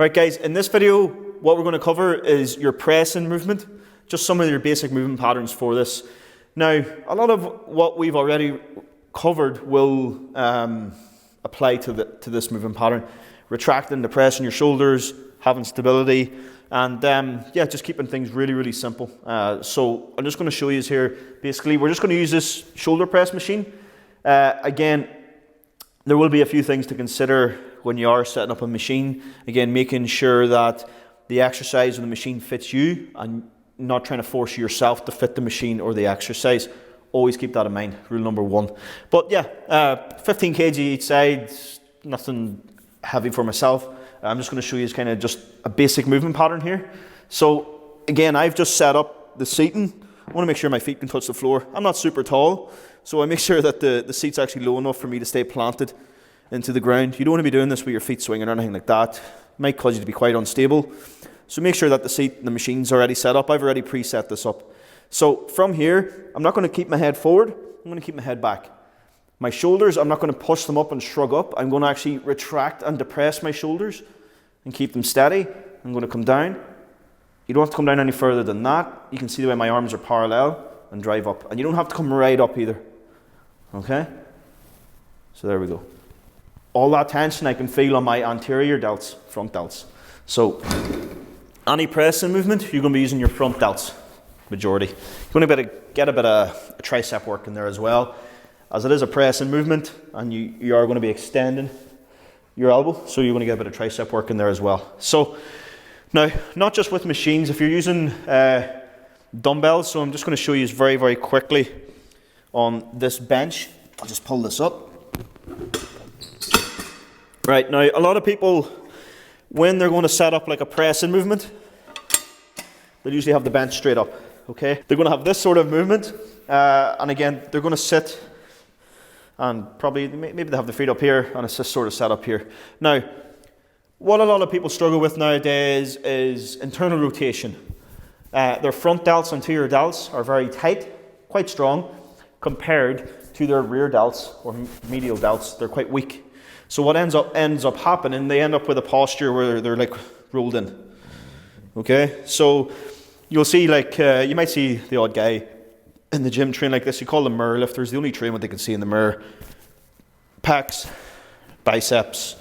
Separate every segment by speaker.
Speaker 1: Right guys, in this video, what we're going to cover is your pressing movement, just some of your basic movement patterns for this. Now, a lot of what we've already covered will apply to this movement pattern. Retracting, depressing your shoulders, having stability, and yeah, just keeping things really, really simple. So I'm just going to show you here, basically, we're just going to use this shoulder press machine. Again, there will be a few things to consider when you are setting up a machine. Again, making sure that the exercise of the machine fits you and not trying to force yourself to fit the machine or the exercise. Always keep that in mind, rule number one. But yeah, 15 kg each side, nothing heavy for myself. I'm just going to show you kind of just a basic movement pattern here. So again, I've just set up the seating. I want to make sure my feet can touch the floor. I'm not super tall, so I make sure that the seat's actually low enough for me to stay planted into the ground. You don't want to be doing this with your feet swinging or anything like that. It might cause you to be quite unstable. So make sure that the seat, the machine's already set up. I've already preset this up. So from here, I'm not going to keep my head forward. I'm going to keep my head back. My shoulders, I'm not going to push them up and shrug up. I'm going to actually retract and depress my shoulders and keep them steady. I'm going to come down. You don't have to come down any further than that. You can see the way my arms are parallel, and drive up. And you don't have to come right up either. Okay? So there we go. All that tension I can feel on my anterior delts, front delts. So any pressing movement, you're going to be using your front delts, majority. You're going to get a bit of tricep work in there as well, as it is a pressing movement, and you are going to be extending your elbow, so you're going to get a bit of tricep work in there as well. So now, not just with machines, if you're using dumbbells, so I'm just going to show you very, very quickly on this bench. I'll just pull this up. Right, now a lot of people, when they're going to set up like a pressing movement, they'll usually have the bench straight up, okay? They're going to have this sort of movement, and again, they're going to sit, and probably, maybe they have the feet up here, and it's just sort of set up here. Now, what a lot of people struggle with nowadays is internal rotation. Their front delts, anterior delts are very tight, quite strong, compared to their rear delts, or medial delts, they're quite weak. So what ends up happening, they end up with a posture where they're like rolled in. Okay, so you'll see like, you might see the odd guy in the gym train like this. You call them mirror lifters. They only train what they can see in the mirror. Pecs, biceps,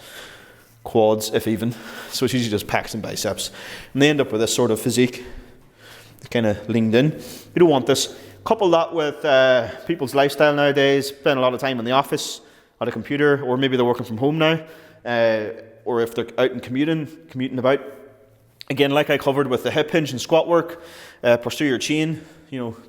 Speaker 1: quads, if even. So it's usually just pecs and biceps. And they end up with this sort of physique, kind of leaned in. You don't want this. Couple that with people's lifestyle nowadays, spend a lot of time in the office, at a computer, or maybe they're working from home now, or if they're out and commuting about. Again, like I covered with the hip hinge and squat work, posterior chain,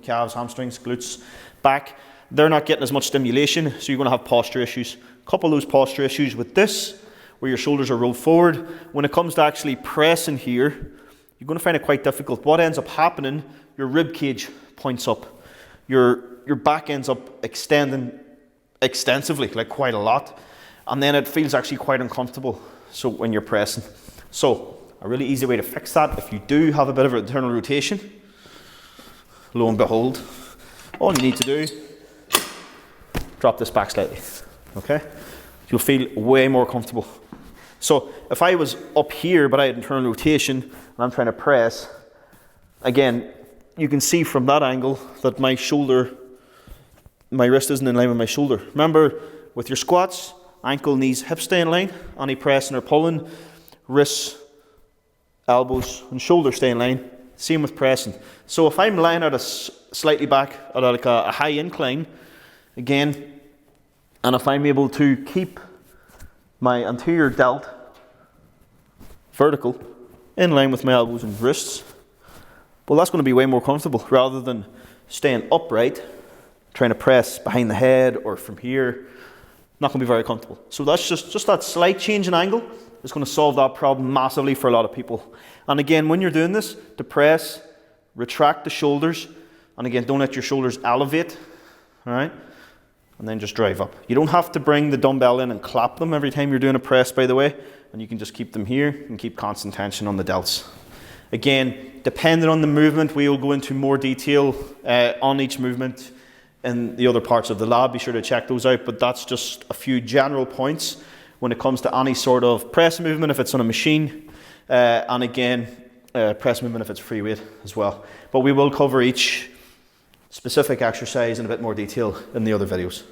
Speaker 1: calves, hamstrings, glutes, back, they're not getting as much stimulation, so you're going to have posture issues. A couple of those posture issues with this, where your shoulders are rolled forward. When it comes to actually pressing here, you're going to find it quite difficult. What ends up happening, your rib cage points up. Your back ends up extending extensively, like quite a lot, and then it feels actually quite uncomfortable so when you're pressing. So a really easy way to fix that, if you do have a bit of internal rotation, lo and behold, all you need to do, drop this back slightly, okay? You'll feel way more comfortable. So if I was up here but I had internal rotation and I'm trying to press, again, you can see from that angle that my wrist isn't in line with my shoulder. Remember, with your squats, ankle, knees, hips stay in line. Any pressing or pulling, wrists, elbows, and shoulders stay in line. Same with pressing. So if I'm lying at slightly back at like a high incline, again, and if I'm able to keep my anterior delt vertical, in line with my elbows and wrists, well, that's going to be way more comfortable rather than staying upright, trying to press behind the head or from here. Not going to be very comfortable. So that's just that slight change in angle is going to solve that problem massively for a lot of people. And again, when you're doing this, depress, retract the shoulders, and again, don't let your shoulders elevate, all right? And then just drive up. You don't have to bring the dumbbell in and clap them every time you're doing a press, by the way, and you can just keep them here and keep constant tension on the delts. Again, depending on the movement, we will go into more detail on each movement in the other parts of the lab. Be sure to check those out, but that's just a few general points when it comes to any sort of press movement, if it's on a machine, and again, press movement if it's free weight as well. But we will cover each specific exercise in a bit more detail in the other videos.